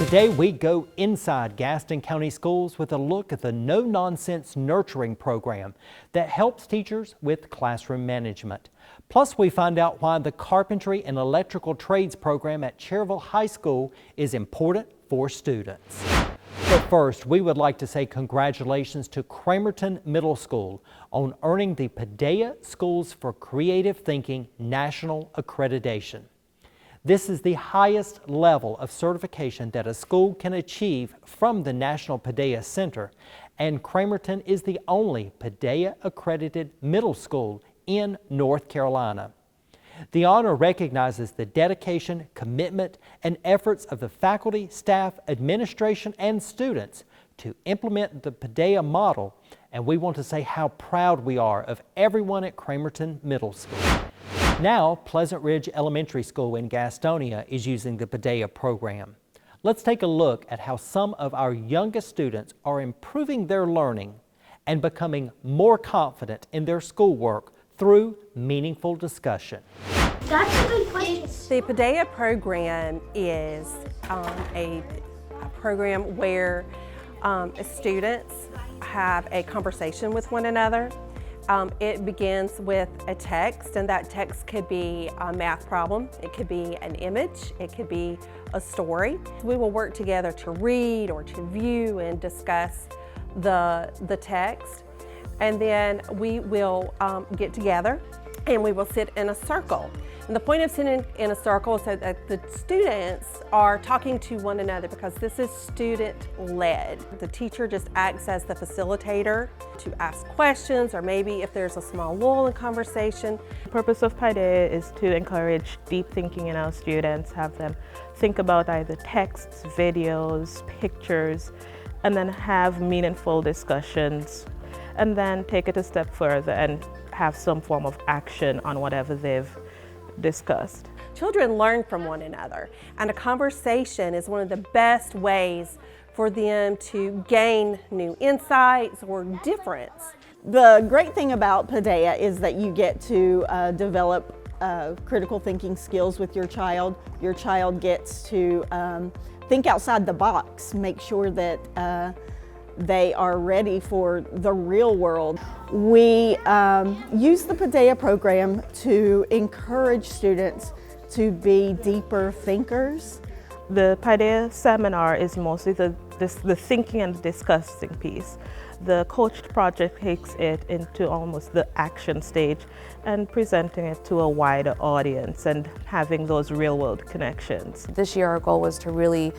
Today we go inside Gaston County Schools with a look at the no-nonsense nurturing program that helps teachers with classroom management. Plus we find out why the carpentry and electrical trades program at Cherville High School is important for students. But first, we would like to say congratulations to Cramerton Middle School on earning the Paideia Schools for Creative Thinking National Accreditation. This is the highest level of certification that a school can achieve from the National Paideia Center, and Cramerton is the only Paideia accredited middle school in North Carolina. The honor recognizes the dedication, commitment, and efforts of the faculty, staff, administration, and students to implement the Paideia model, and we want to say how proud we are of everyone at Cramerton Middle School. Now, Pleasant Ridge Elementary School in Gastonia is using the Paideia program. Let's take a look at how some of our youngest students are improving their learning and becoming more confident in their schoolwork through meaningful discussion. That's a good question. The Paideia program is a program where students have a conversation with one another. It begins with a text, and that text could be a math problem, it could be an image, it could be a story. We will work together to read or to view and discuss the text, and then we will get together and we will sit in a circle. And the point of sitting in a circle is so that the students are talking to one another, because this is student-led. The teacher just acts as the facilitator to ask questions, or maybe if there's a small lull in conversation. The purpose of Paideia is to encourage deep thinking in our students, have them think about either texts, videos, pictures, and then have meaningful discussions, and then take it a step further and have some form of action on whatever they've discussed. Children learn from one another, and a conversation is one of the best ways for them to gain new insights or difference. The great thing about Paideia is that you get to develop critical thinking skills with your child. Your child gets to think outside the box, make sure that they are ready for the real world. We use the Paideia program to encourage students to be deeper thinkers. The Paideia seminar is mostly the thinking and discussing piece. The coached project takes it into almost the action stage and presenting it to a wider audience and having those real-world connections. This year our goal was to really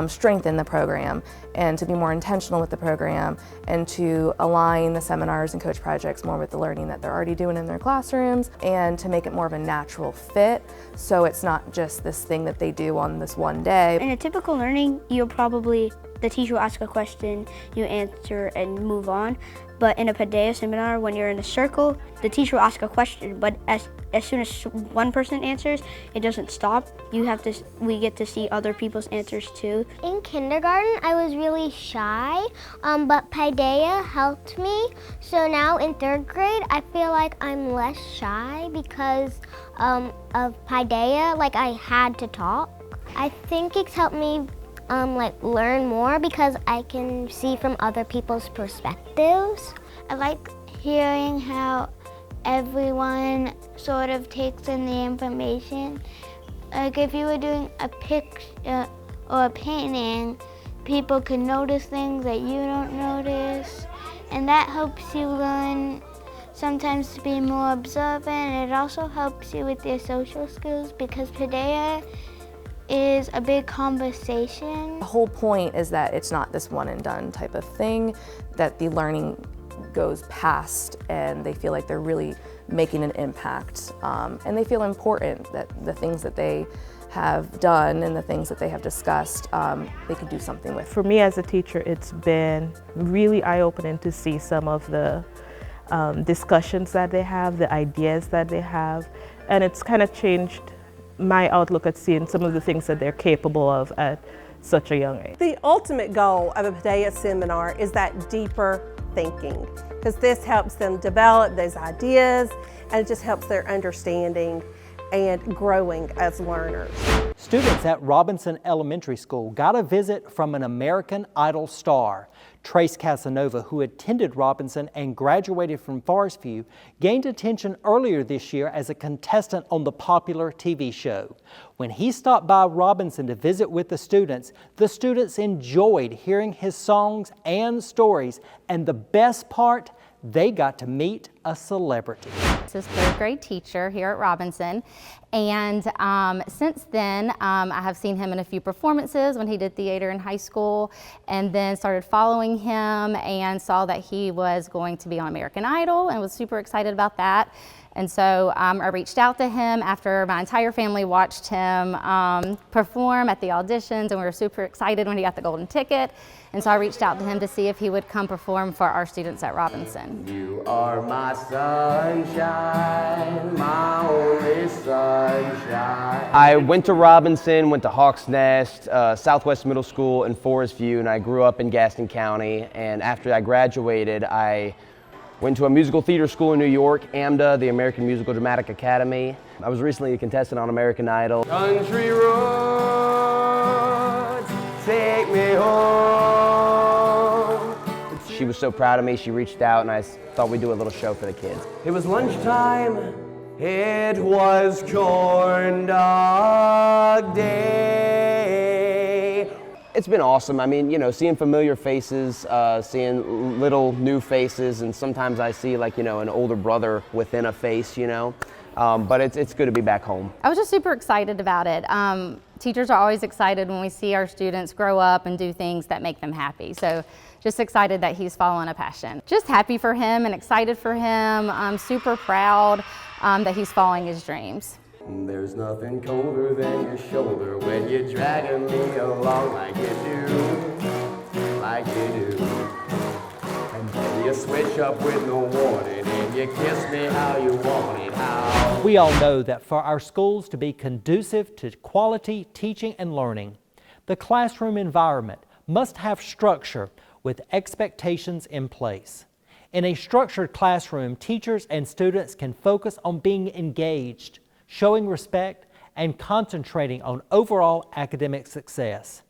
strengthen the program and to be more intentional with the program and to align the seminars and coach projects more with the learning that they're already doing in their classrooms, and to make it more of a natural fit, so it's not just this thing that they do on this one day. In a typical learning, the teacher will ask a question, you answer and move on. But in a Paideia seminar, when you're in a circle, the teacher will ask a question, but as soon as one person answers, it doesn't stop. We get to see other people's answers too. In kindergarten, I was really shy, but Paideia helped me. So now in 3rd grade, I feel like I'm less shy because of Paideia. Like, I had to talk. I think it's helped me learn more because I can see from other people's perspectives. I like hearing how everyone sort of takes in the information. Like, if you were doing a picture or a painting, people can notice things that you don't notice, and that helps you learn sometimes to be more observant. And it also helps you with your social skills, because Paideia is a big conversation. The whole point is that it's not this one and done type of thing, that the learning goes past and they feel like they're really making an impact, and they feel important, that the things that they have done and the things that they have discussed, they can do something with. For me as a teacher, it's been really eye-opening to see some of the discussions that they have, the ideas that they have, and it's kind of changed my outlook at seeing some of the things that they're capable of at such a young age. The ultimate goal of a Paideia seminar is that deeper thinking, because this helps them develop those ideas, and it just helps their understanding and growing as learners. Students at Robinson Elementary School got a visit from an American Idol star. Trace Casanova, who attended Robinson and graduated from Forest View, gained attention earlier this year as a contestant on the popular TV show. When he stopped by Robinson to visit with the students enjoyed hearing his songs and stories, and the best part, they got to meet a celebrity. This is third grade teacher here at Robinson, and since then I have seen him in a few performances when he did theater in high school, and then started following him and saw that he was going to be on American Idol and was super excited about that. And so I reached out to him after my entire family watched him perform at the auditions, and we were super excited when he got the golden ticket. And so I reached out to him to see if he would come perform for our students at Robinson. You are my sunshine, my only sunshine. I went to Robinson, went to Hawks Nest, Southwest Middle School in Forest View, and I grew up in Gaston County. And after I graduated, I went to a musical theater school in New York, AMDA, the American Musical Dramatic Academy. I was recently a contestant on American Idol. Country roads, take me home. She was so proud of me, she reached out, and I thought we'd do a little show for the kids. It was lunchtime, it was corn dog day. It's been awesome. I mean, you know, seeing familiar faces, seeing little new faces, and sometimes I see, like, you know, an older brother within a face, you know. But it's good to be back home. I was just super excited about it. Teachers are always excited when we see our students grow up and do things that make them happy. So just excited that he's following a passion. Just happy for him and excited for him. I'm super proud that he's following his dreams. There's nothing colder than your shoulder when you're dragging me along like you do, like you do. And then you switch up with no warning and you kiss me how you want it, how. We all know that for our schools to be conducive to quality teaching and learning, the classroom environment must have structure with expectations in place. In a structured classroom, teachers and students can focus on being engaged, showing respect, and concentrating on overall academic success.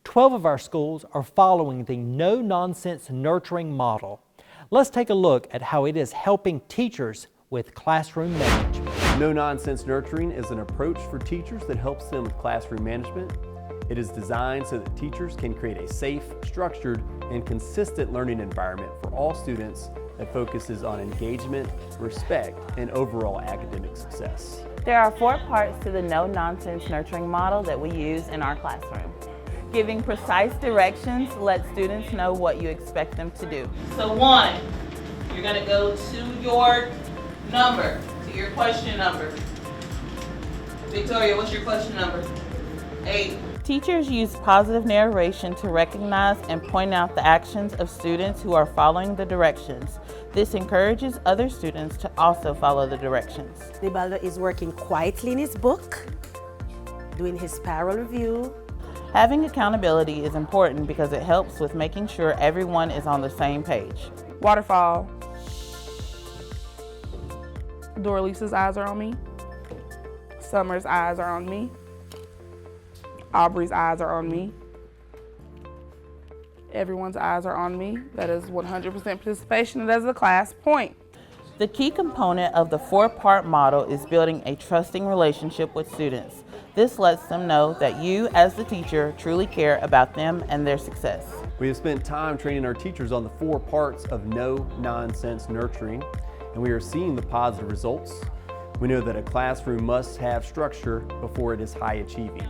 12 of our schools are following the no-nonsense nurturing model. Let's take a look at how it is helping teachers with classroom management. No-nonsense nurturing is an approach for teachers that helps them with classroom management. It is designed so that teachers can create a safe, structured, and consistent learning environment for all students that focuses on engagement, respect, and overall academic success. There are 4 parts to the no-nonsense nurturing model that we use in our classroom. Giving precise directions lets students know what you expect them to do. So 1, you're going to go to your number, to your question number. Victoria, what's your question number? 8. Teachers use positive narration to recognize and point out the actions of students who are following the directions. This encourages other students to also follow the directions. Nibaldo is working quietly in his book, doing his spiral review. Having accountability is important because it helps with making sure everyone is on the same page. Waterfall. Doralisa's eyes are on me. Summer's eyes are on me. Aubrey's eyes are on me. Everyone's eyes are on me. That is 100% participation, and that's a class point. The key component of the 4-part model is building a trusting relationship with students. This lets them know that you, as the teacher, truly care about them and their success. We have spent time training our teachers on the 4 parts of no-nonsense nurturing, and we are seeing the positive results. We know that a classroom must have structure before it is high achieving.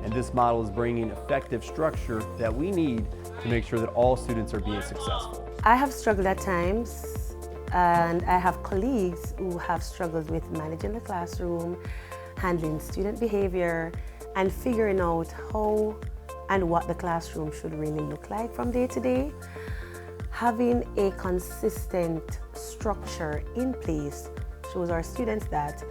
And this model is bringing effective structure that we need to make sure that all students are being successful. I have struggled at times, and I have colleagues who have struggled with managing the classroom, handling student behavior, and figuring out how and what the classroom should really look like from day to day. Having a consistent structure in place shows our students that,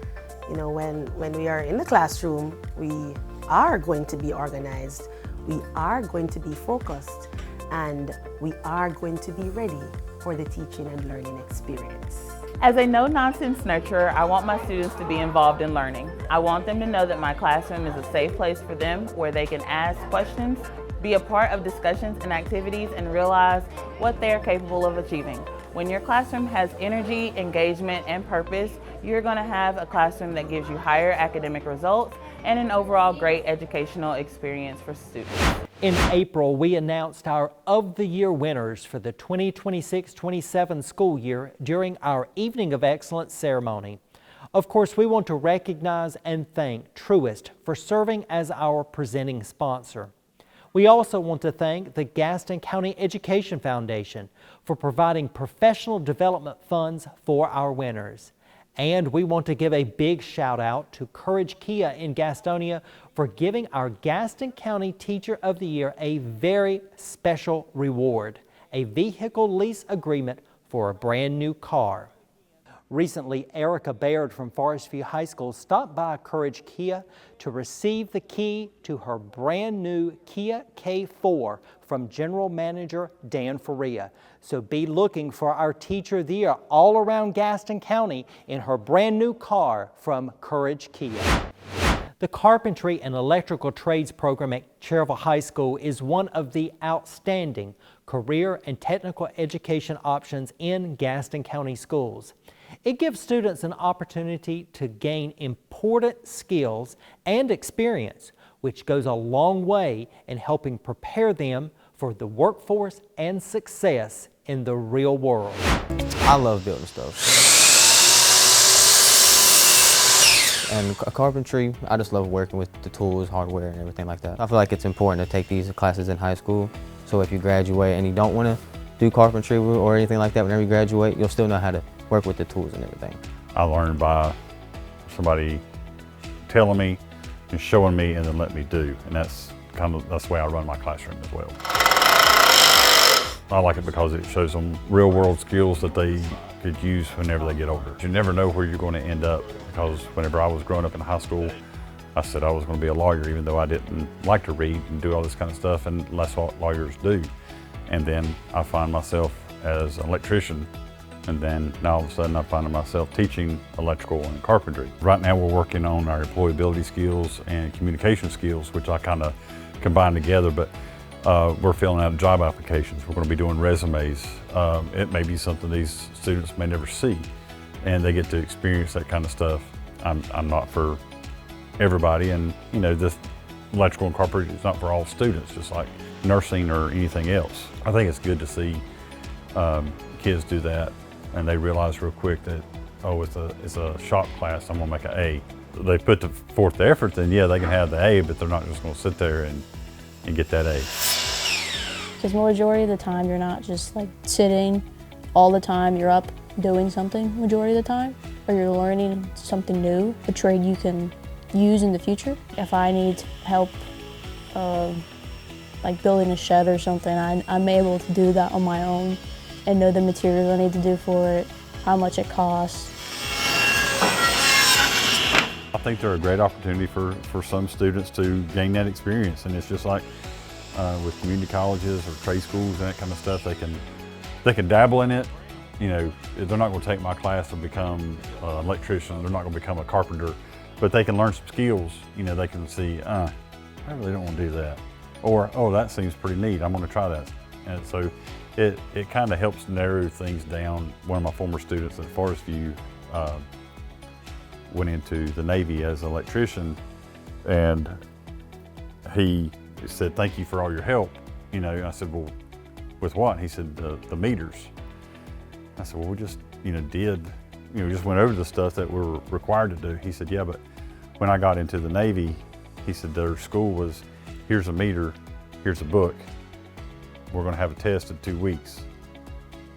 you know, when we are in the classroom, we are going to be organized, we are going to be focused, and we are going to be ready for the teaching and learning experience. As a no-nonsense nurturer, I want my students to be involved in learning. I want them to know that my classroom is a safe place for them where they can ask questions, be a part of discussions and activities, and realize what they are capable of achieving. When your classroom has energy, engagement, and purpose, you're going to have a classroom that gives you higher academic results and an overall great educational experience for students. In April, we announced our Of the Year winners for the 2026-27 school year during our Evening of Excellence ceremony. Of course, we want to recognize and thank Truist for serving as our presenting sponsor. We also want to thank the Gaston County Education Foundation for providing professional development funds for our winners. And we want to give a big shout out to Courage Kia in Gastonia for giving our Gaston County Teacher of the Year a very special reward, a vehicle lease agreement for a brand new car. Recently, Erica Baird from Forest View High School stopped by Courage Kia to receive the key to her brand new Kia K4 from General Manager Dan Faria. So be looking for our Teacher of the Year all around Gaston County in her brand new car from Courage Kia. The Carpentry and Electrical Trades program at Cherville High School is one of the outstanding career and technical education options in Gaston County schools. It gives students an opportunity to gain important skills and experience, which goes a long way in helping prepare them for the workforce and success in the real world. I love building stuff. And carpentry, I just love working with the tools, hardware, and everything like that. I feel like it's important to take these classes in high school, so if you graduate and you don't want to do carpentry or anything like that, whenever you graduate, you'll still know how to work with the tools and everything. I learned by somebody telling me and showing me and then letting me do, and that's the way I run my classroom as well. I like it because it shows them real world skills that they could use whenever they get older. You never know where you're going to end up, because whenever I was growing up in high school, I said I was going to be a lawyer, even though I didn't like to read and do all this kind of stuff, and that's what lawyers do. And then I find myself as an electrician, and then now all of a sudden I find myself teaching electrical and carpentry. Right now we're working on our employability skills and communication skills, which I kind of combine together, but we're filling out job applications. We're going to be doing resumes. It may be something these students may never see, and they get to experience that kind of stuff. I'm not for everybody, and you know, this electrical and carpentry is not for all students, just like nursing or anything else. I think it's good to see kids do that, and they realize real quick that, oh, it's a shop class, I'm gonna make an A. They put forth the effort, then yeah, they can have the A, but they're not just gonna sit there and get that A. Because majority of the time, you're not just like sitting all the time, you're up doing something majority of the time, or you're learning something new, a trade you can use in the future. If I need help like building a shed or something, I'm able to do that on my own and know the materials I need to do for it, how much it costs. I think they're a great opportunity for some students to gain that experience, and it's just like with community colleges or trade schools and that kind of stuff, they can dabble in it. You know, they're not going to take my class to become an electrician, they're not going to become a carpenter, but they can learn some skills. You know, they can see, I really don't want to do that. Or, oh, that seems pretty neat, I'm going to try that. And so it kind of helps narrow things down. One of my former students at Forest View went into the Navy as an electrician, and he said, thank you for all your help. You know, I said, well, with what? He said, the meters. I said, well, we just, just went over the stuff that we're required to do. He said, yeah, but when I got into the Navy, he said their school was, here's a meter, here's a book. We're gonna have a test in 2 weeks.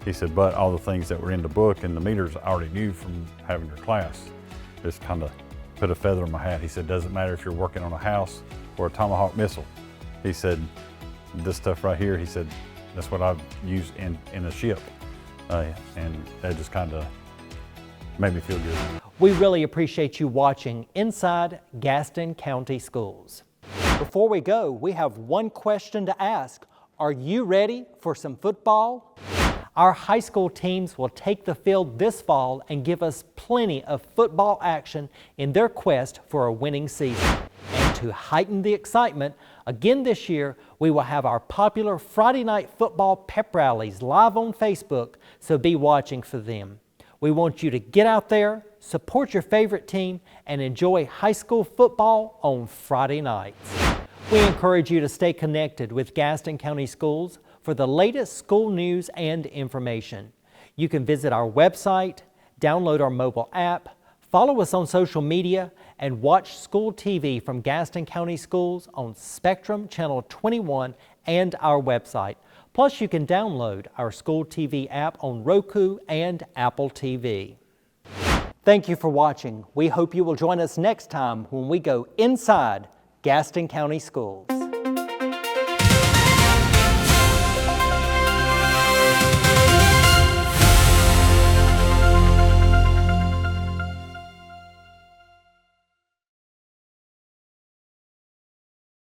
He said, but all the things that were in the book and the meters I already knew from having your class. Just kind of put a feather in my hat. He said, doesn't matter if you're working on a house or a Tomahawk missile. He said, this stuff right here, he said, that's what I've used in a ship. And that just kind of made me feel good. We really appreciate you watching Inside Gaston County Schools. Before we go, we have one question to ask. Are you ready for some football? Our high school teams will take the field this fall and give us plenty of football action in their quest for a winning season. And to heighten the excitement, again this year, we will have our popular Friday night football pep rallies live on Facebook, so be watching for them. We want you to get out there, support your favorite team, and enjoy high school football on Friday nights. We encourage you to stay connected with Gaston County Schools for the latest school news and information. You can visit our website, download our mobile app, follow us on social media, and watch school TV from Gaston County Schools on Spectrum Channel 21 and our website. Plus, you can download our school TV app on Roku and Apple TV. Thank you for watching. We hope you will join us next time when we go inside Gaston County Schools.